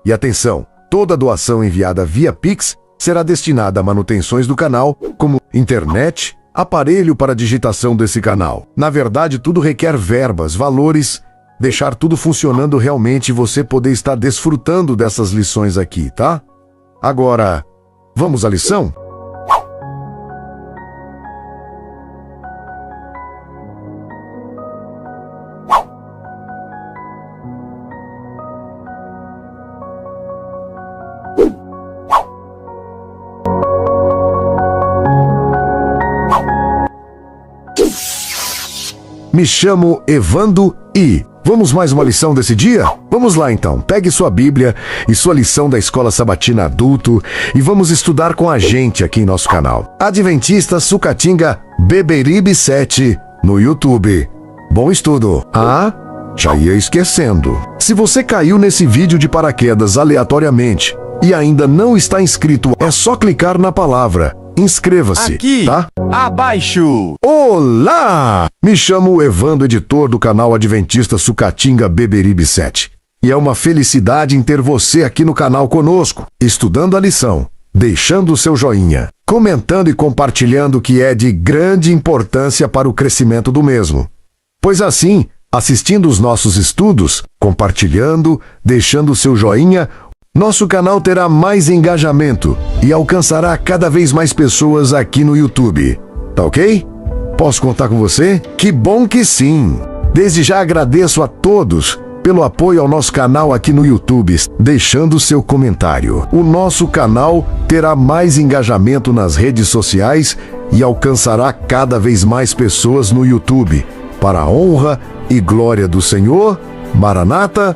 E atenção, toda doação enviada via Pix será destinada a manutenções do canal, como internet, aparelho para digitação desse canal. Na verdade, tudo requer verbas, valores, deixar tudo funcionando realmente e você poder estar desfrutando dessas lições aqui, tá? Agora, vamos à lição? Me chamo Evando e... Vamos mais uma lição desse dia? Vamos lá então, pegue sua Bíblia e sua lição da Escola Sabatina Adulto e vamos estudar com a gente aqui em nosso canal. Adventista Sucatinga Beberibe 7 no YouTube. Bom estudo! Já ia esquecendo. Se você caiu nesse vídeo de paraquedas aleatoriamente e ainda não está inscrito, é só clicar na palavra inscreva-se, aqui, tá? Abaixo! Olá! Me chamo Evando, editor do canal Adventista Sucatinga Beberibe 7. E é uma felicidade em ter você aqui no canal conosco, estudando a lição, deixando o seu joinha, comentando e compartilhando, que é de grande importância para o crescimento do mesmo. Pois assim, assistindo os nossos estudos, compartilhando, deixando o seu joinha, nosso canal terá mais engajamento e alcançará cada vez mais pessoas aqui no YouTube. Tá ok? Posso contar com você? Que bom que sim! Desde já agradeço a todos pelo apoio ao nosso canal aqui no YouTube, deixando seu comentário. O nosso canal terá mais engajamento nas redes sociais e alcançará cada vez mais pessoas no YouTube. Para a honra e glória do Senhor, Maranata.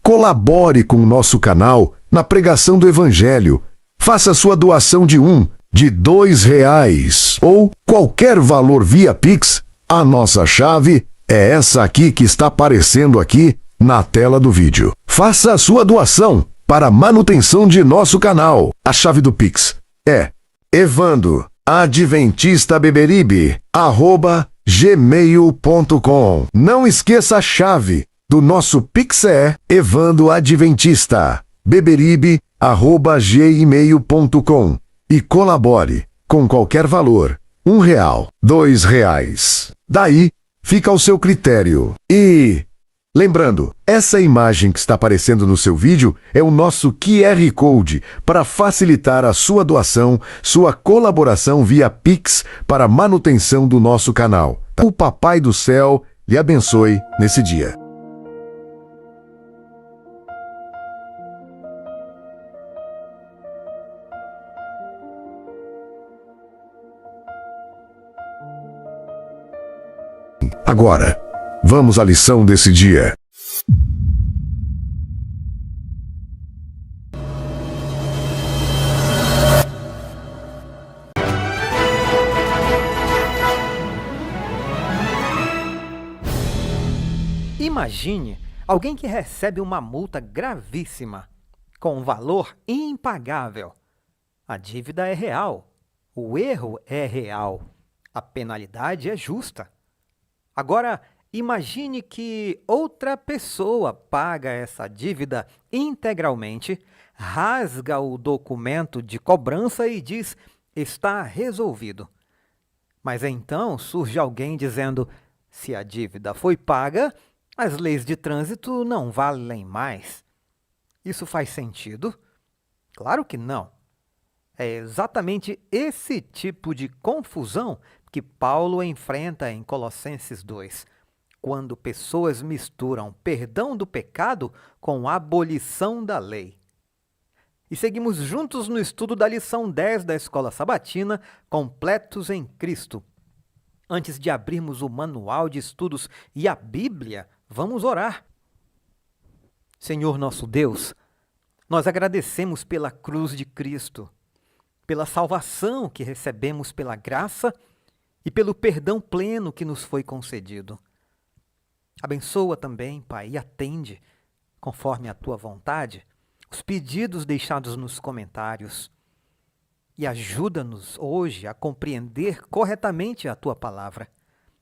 Colabore com o nosso canal na pregação do Evangelho. Faça sua doação de R$1, de R$2 ou qualquer valor via Pix. A nossa chave é essa aqui que está aparecendo aqui na tela do vídeo. Faça a sua doação para a manutenção de nosso canal. A chave do Pix é evandoadventista@gmail.com. Não esqueça a chave do nosso Pix é evandoadventista@gmail.com e colabore com qualquer valor, R$1, R$2. Daí fica ao seu critério. E lembrando, essa imagem que está aparecendo no seu vídeo é o nosso QR Code para facilitar a sua doação, sua colaboração via Pix para a manutenção do nosso canal. O Papai do Céu lhe abençoe nesse dia. Agora, vamos à lição desse dia. Imagine alguém que recebe uma multa gravíssima, com um valor impagável. A dívida é real, o erro é real, a penalidade é justa. Agora, imagine que outra pessoa paga essa dívida integralmente, rasga o documento de cobrança e diz: está resolvido. Mas então surge alguém dizendo: se a dívida foi paga, as leis de trânsito não valem mais. Isso faz sentido? Claro que não. É exatamente esse tipo de confusão que Paulo enfrenta em Colossenses 2, quando pessoas misturam perdão do pecado com abolição da lei. E seguimos juntos no estudo da lição 10 da Escola Sabatina, Completos em Cristo. Antes de abrirmos o manual de estudos e a Bíblia, vamos orar. Senhor nosso Deus, nós agradecemos pela cruz de Cristo, pela salvação que recebemos pela graça e pelo perdão pleno que nos foi concedido. Abençoa também, Pai, e atende, conforme a tua vontade, os pedidos deixados nos comentários. E ajuda-nos hoje a compreender corretamente a tua palavra,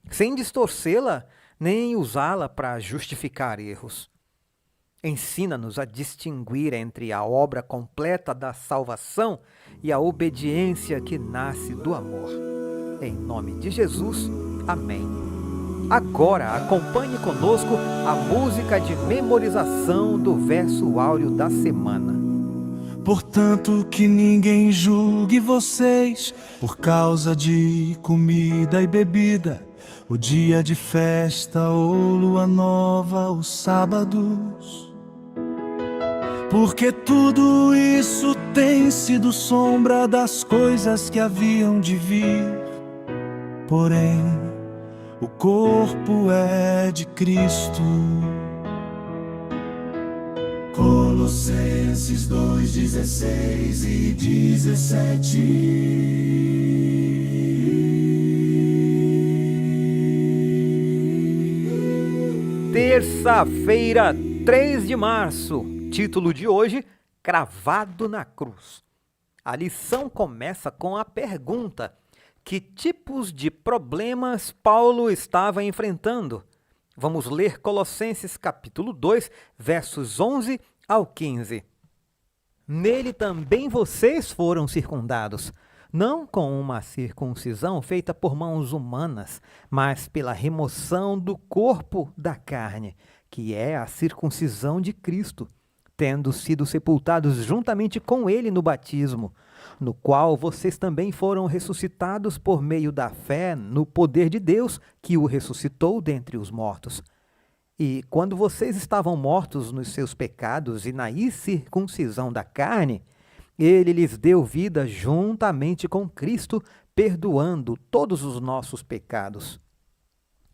sem distorcê-la nem usá-la para justificar erros. Ensina-nos a distinguir entre a obra completa da salvação e a obediência que nasce do amor. Em nome de Jesus, amém. Agora acompanhe conosco a música de memorização do verso áureo da semana. Portanto, que ninguém julgue vocês por causa de comida e bebida, o dia de festa ou lua nova, os sábados. Porque tudo isso tem sido sombra das coisas que haviam de vir. Porém, o corpo é de Cristo. Colossenses 2:16 e 17. Terça-feira, 3 de março. Título de hoje: Cravado na Cruz. A lição começa com a pergunta: que tipos de problemas Paulo estava enfrentando? Vamos ler Colossenses capítulo 2, versos 11 ao 15. Nele também vocês foram circundados, não com uma circuncisão feita por mãos humanas, mas pela remoção do corpo da carne, que é a circuncisão de Cristo, tendo sido sepultados juntamente com ele no batismo, no qual vocês também foram ressuscitados por meio da fé no poder de Deus, que o ressuscitou dentre os mortos. E quando vocês estavam mortos nos seus pecados e na incircuncisão da carne, ele lhes deu vida juntamente com Cristo, perdoando todos os nossos pecados,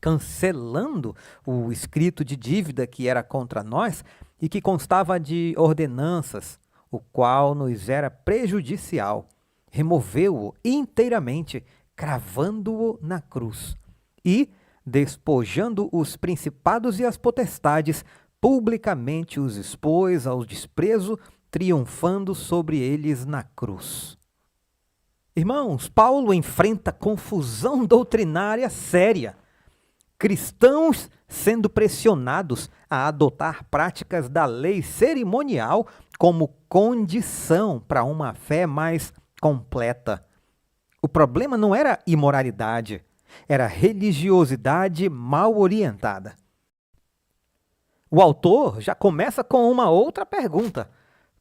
cancelando o escrito de dívida que era contra nós e que constava de ordenanças, o qual nos era prejudicial. Removeu-o inteiramente, cravando-o na cruz e, despojando os principados e as potestades, publicamente os expôs ao desprezo, triunfando sobre eles na cruz. Irmãos, Paulo enfrenta confusão doutrinária séria. Cristãos sendo pressionados a adotar práticas da lei cerimonial como condição para uma fé mais completa. O problema não era imoralidade, era religiosidade mal orientada. O autor já começa com uma outra pergunta.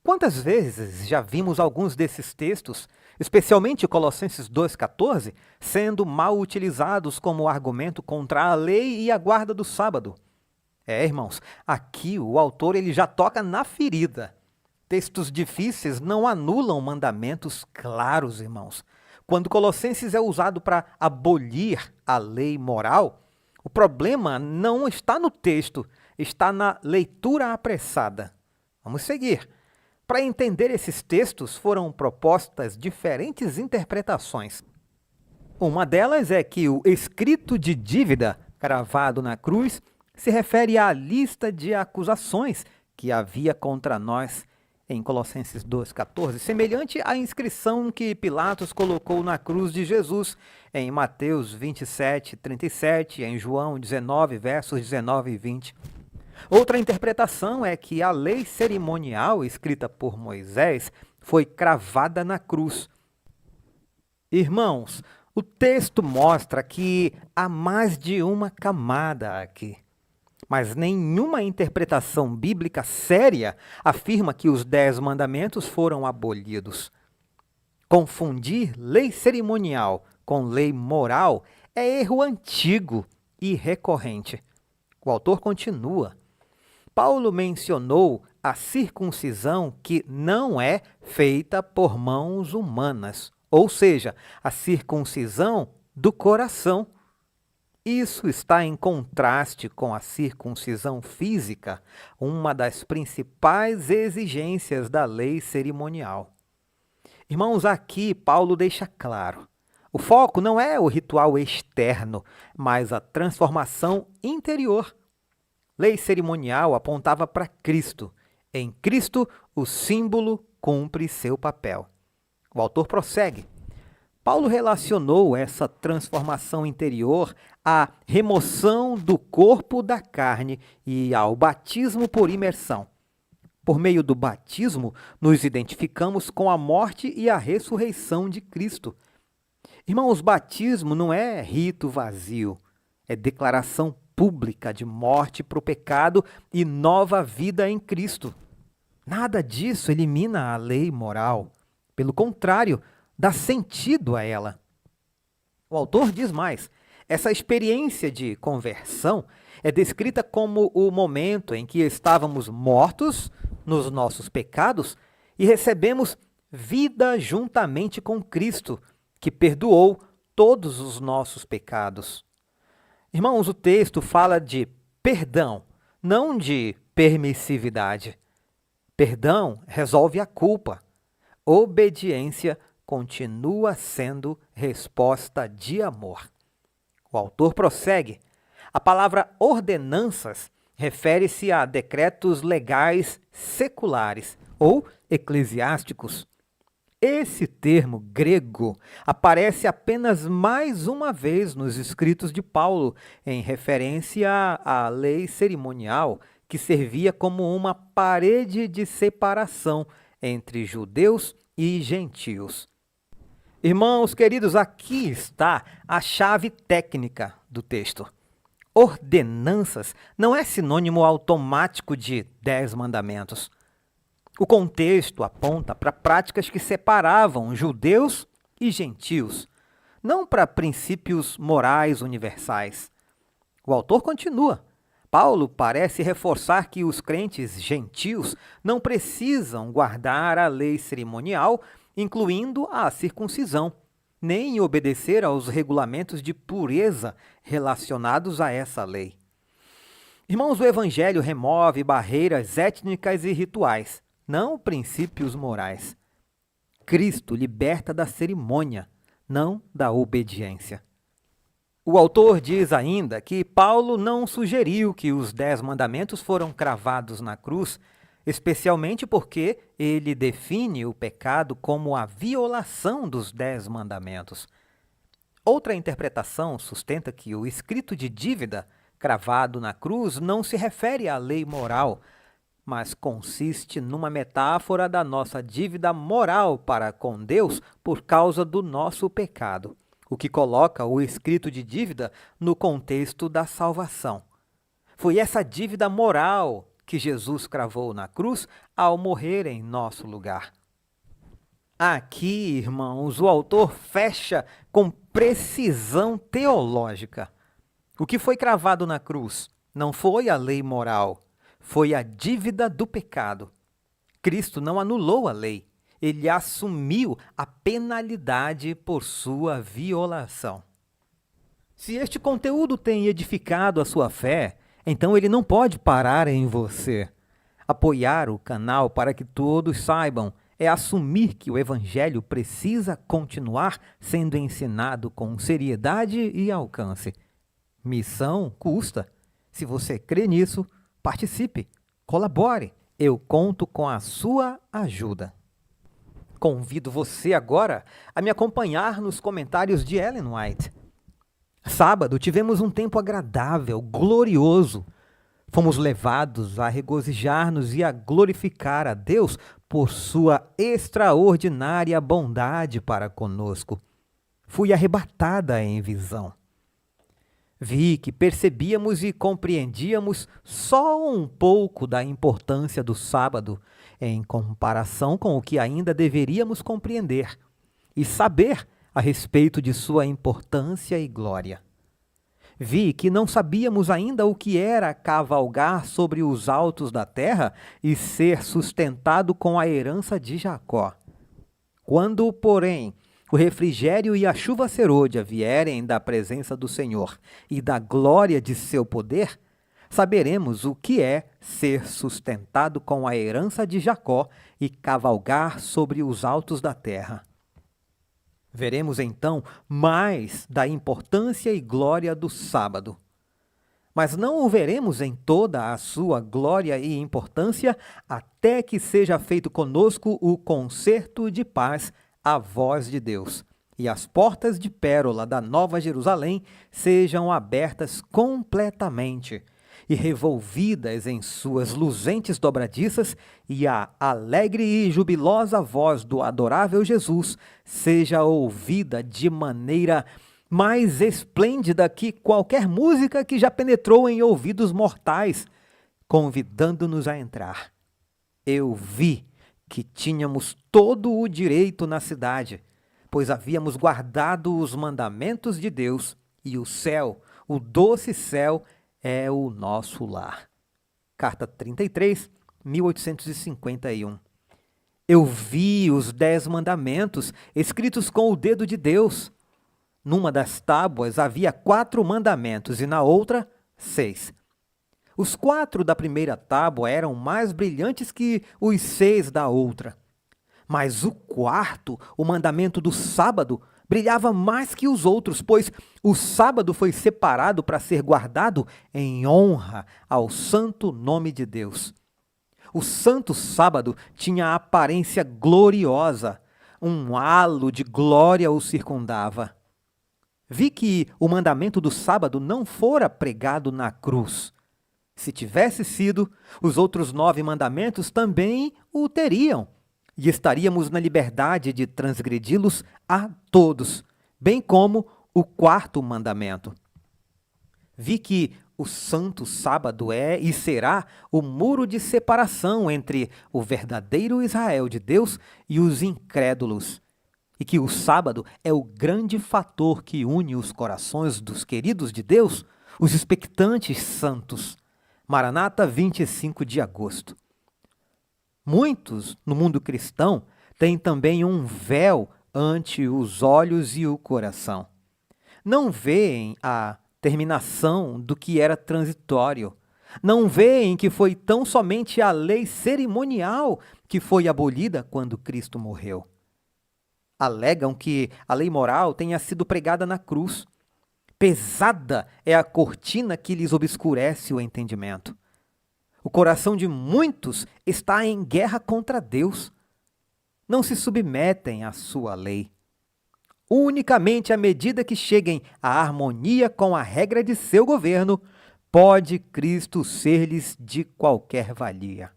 Quantas vezes já vimos alguns desses textos, especialmente Colossenses 2,14, sendo mal utilizados como argumento contra a lei e a guarda do sábado? Irmãos, aqui o autor ele já toca na ferida. Textos difíceis não anulam mandamentos claros, irmãos. Quando Colossenses é usado para abolir a lei moral, o problema não está no texto, está na leitura apressada. Vamos seguir. Para entender esses textos, foram propostas diferentes interpretações. Uma delas é que o escrito de dívida cravado na cruz se refere à lista de acusações que havia contra nós em Colossenses 2,14, semelhante à inscrição que Pilatos colocou na cruz de Jesus em Mateus 27:37, em João 19, versos 19 e 20. Outra interpretação é que a lei cerimonial escrita por Moisés foi cravada na cruz. Irmãos, o texto mostra que há mais de uma camada aqui, mas nenhuma interpretação bíblica séria afirma que os 10 mandamentos foram abolidos. Confundir lei cerimonial com lei moral é erro antigo e recorrente. O autor continua. Paulo mencionou a circuncisão que não é feita por mãos humanas, ou seja, a circuncisão do coração. Isso está em contraste com a circuncisão física, uma das principais exigências da lei cerimonial. Irmãos, aqui Paulo deixa claro, o foco não é o ritual externo, mas a transformação interior. Lei cerimonial apontava para Cristo. Em Cristo, o símbolo cumpre seu papel. O autor prossegue. Paulo relacionou essa transformação interior à remoção do corpo da carne e ao batismo por imersão. Por meio do batismo, nos identificamos com a morte e a ressurreição de Cristo. Irmãos, batismo não é rito vazio, é declaração pública de morte para o pecado e nova vida em Cristo. Nada disso elimina a lei moral. Pelo contrário, dá sentido a ela. O autor diz mais. Essa experiência de conversão é descrita como o momento em que estávamos mortos nos nossos pecados e recebemos vida juntamente com Cristo, que perdoou todos os nossos pecados. Irmãos, o texto fala de perdão, não de permissividade. Perdão resolve a culpa. Obediência continua sendo resposta de amor. O autor prossegue. A palavra ordenanças refere-se a decretos legais seculares ou eclesiásticos. Esse termo grego aparece apenas mais uma vez nos escritos de Paulo, em referência à lei cerimonial, que servia como uma parede de separação entre judeus e gentios. Irmãos queridos, aqui está a chave técnica do texto. Ordenanças não é sinônimo automático de 10 mandamentos. O contexto aponta para práticas que separavam judeus e gentios, não para princípios morais universais. O autor continua. Paulo parece reforçar que os crentes gentios não precisam guardar a lei cerimonial, incluindo a circuncisão, nem obedecer aos regulamentos de pureza relacionados a essa lei. Irmãos, o Evangelho remove barreiras étnicas e rituais, não princípios morais. Cristo liberta da cerimônia, não da obediência. O autor diz ainda que Paulo não sugeriu que os 10 mandamentos foram cravados na cruz, especialmente porque ele define o pecado como a violação dos 10 mandamentos. Outra interpretação sustenta que o escrito de dívida cravado na cruz não se refere à lei moral, mas consiste numa metáfora da nossa dívida moral para com Deus por causa do nosso pecado, o que coloca o escrito de dívida no contexto da salvação. Foi essa dívida moral que Jesus cravou na cruz ao morrer em nosso lugar. Aqui, irmãos, o autor fecha com precisão teológica. O que foi cravado na cruz não foi a lei moral, foi a dívida do pecado. Cristo não anulou a lei, ele assumiu a penalidade por sua violação. Se este conteúdo tem edificado a sua fé, então ele não pode parar em você. Apoiar o canal para que todos saibam é assumir que o Evangelho precisa continuar sendo ensinado com seriedade e alcance. Missão custa. Se você crê nisso, participe, colabore. Eu conto com a sua ajuda. Convido você agora a me acompanhar nos comentários de Ellen White. Sábado tivemos um tempo agradável, glorioso. Fomos levados a regozijar-nos e a glorificar a Deus por sua extraordinária bondade para conosco. Fui arrebatada em visão. Vi que percebíamos e compreendíamos só um pouco da importância do sábado, em comparação com o que ainda deveríamos compreender e saber a respeito de sua importância e glória. Vi que não sabíamos ainda o que era cavalgar sobre os altos da terra e ser sustentado com a herança de Jacó. Quando, porém, o refrigério e a chuva serôdia vierem da presença do Senhor e da glória de seu poder, saberemos o que é ser sustentado com a herança de Jacó e cavalgar sobre os altos da terra. Veremos então mais da importância e glória do sábado. mas não o veremos em toda a sua glória e importância até que seja feito conosco o concerto de paz, a voz de Deus, e as portas de pérola da Nova Jerusalém sejam abertas completamente e revolvidas em suas luzentes dobradiças, e a alegre e jubilosa voz do adorável Jesus seja ouvida de maneira mais esplêndida que qualquer música que já penetrou em ouvidos mortais, convidando-nos a entrar. Eu vi que tínhamos todo o direito na cidade, pois havíamos guardado os mandamentos de Deus, e o céu, o doce céu, é o nosso lar. Carta 33, 1851. Eu vi os 10 mandamentos escritos com o dedo de Deus. Numa das tábuas havia 4 mandamentos e na outra, 6. Os 4 da primeira tábua eram mais brilhantes que os 6 da outra. Mas o 4º, o mandamento do sábado, brilhava mais que os outros, pois o sábado foi separado para ser guardado em honra ao santo nome de Deus. O santo sábado tinha a aparência gloriosa, um halo de glória o circundava. Vi que o mandamento do sábado não fora pregado na cruz. Se tivesse sido, os outros 9 mandamentos também o teriam, e estaríamos na liberdade de transgredi-los a todos, bem como o 4º mandamento. Vi que o santo sábado é e será o muro de separação entre o verdadeiro Israel de Deus e os incrédulos, e que o sábado é o grande fator que une os corações dos queridos de Deus, os expectantes santos. Maranata, 25 de agosto. Muitos, no mundo cristão, têm também um véu ante os olhos e o coração. Não veem a terminação do que era transitório. Não veem que foi tão somente a lei cerimonial que foi abolida quando Cristo morreu. Alegam que a lei moral tenha sido pregada na cruz. Pesada é a cortina que lhes obscurece o entendimento. O coração de muitos está em guerra contra Deus. Não se submetem à sua lei. Unicamente à medida que cheguem à harmonia com a regra de seu governo, pode Cristo ser-lhes de qualquer valia.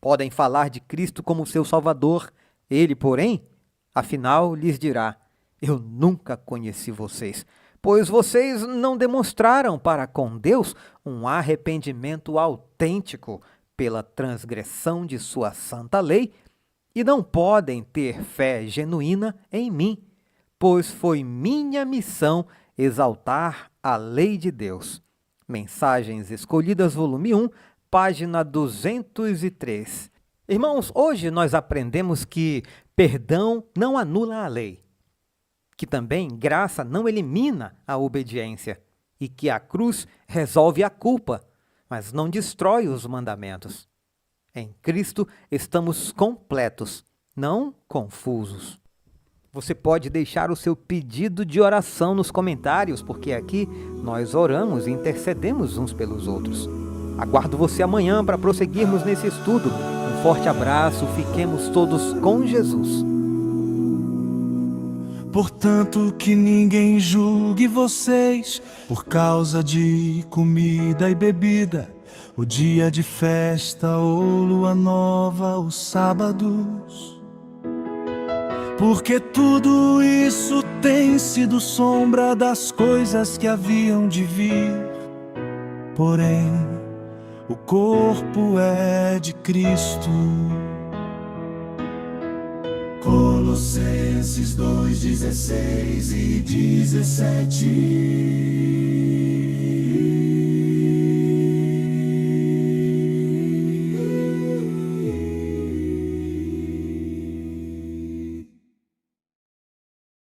Podem falar de Cristo como seu Salvador. Ele, porém, afinal, lhes dirá: eu nunca conheci vocês, pois vocês não demonstraram para com Deus um arrependimento autêntico pela transgressão de sua santa lei, e não podem ter fé genuína em mim, pois foi minha missão exaltar a lei de Deus. Mensagens Escolhidas, volume 1, página 203. Irmãos, hoje nós aprendemos que perdão não anula a lei, que também graça não elimina a obediência, e que a cruz resolve a culpa, mas não destrói os mandamentos. Em Cristo estamos completos, não confusos. Você pode deixar o seu pedido de oração nos comentários, porque aqui nós oramos e intercedemos uns pelos outros. Aguardo você amanhã para prosseguirmos nesse estudo. Um forte abraço, fiquemos todos com Jesus. Portanto, que ninguém julgue vocês por causa de comida e bebida, o dia de festa ou lua nova, os sábados. Porque tudo isso tem sido sombra das coisas que haviam de vir. Porém, o corpo é de Cristo. Colossenses 2:16 e 17.